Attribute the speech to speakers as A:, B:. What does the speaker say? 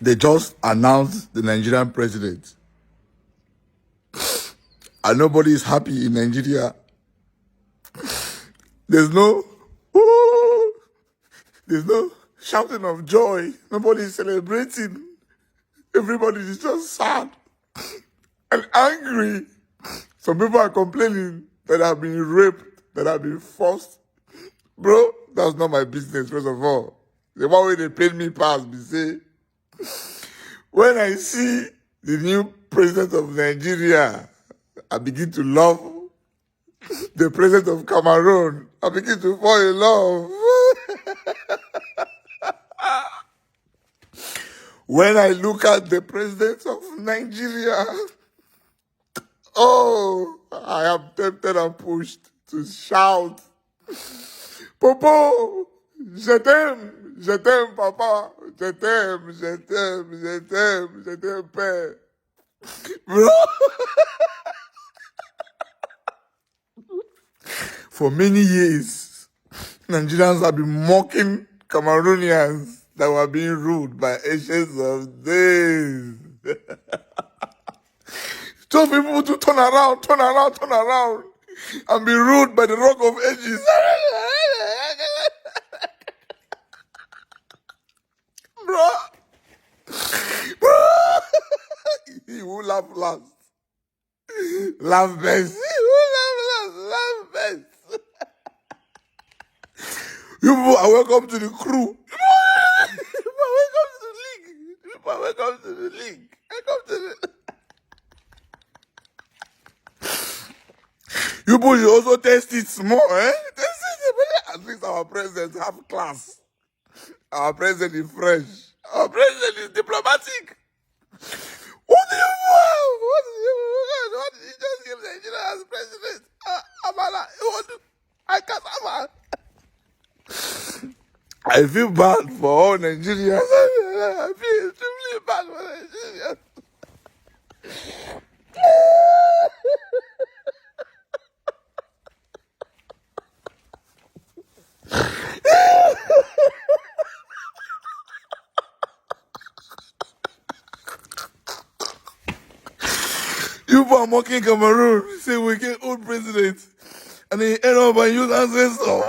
A: They just announced the Nigerian president. And nobody is happy in Nigeria. There's no shouting of joy. Nobody is celebrating. Everybody is just sad and angry. Some people are complaining that they have been raped, that have been forced. Bro, that's not my business, first of all. The one way they paid me pass, be say, when I see the new president of Nigeria, I begin to love the president of Cameroon. I begin to fall in love. When I look at the president of Nigeria, oh, I am tempted and pushed to shout, Popo, je t'aime, papa, je t'aime, père. Bro, for many years, Nigerians have been mocking Cameroonians that were being ruled by Asians of days. Told people to turn around, and be ruled by the Rock of Ages. Bro. He will laugh last. Laugh best. He will laugh best. You people are welcome to the crew. You are welcome to the league. You are welcome to the league. Welcome to the... You people should also test it small, eh? Test it. At least our president have class. Our president is fresh. Our president is diplomatic. What do you want? What did you just give Nigeria as president? Amala, I can't. I feel bad for all Nigerians. I feel extremely bad for Nigerians. You are mocking Cameroon, say we get old president, and they end up by use ancestors.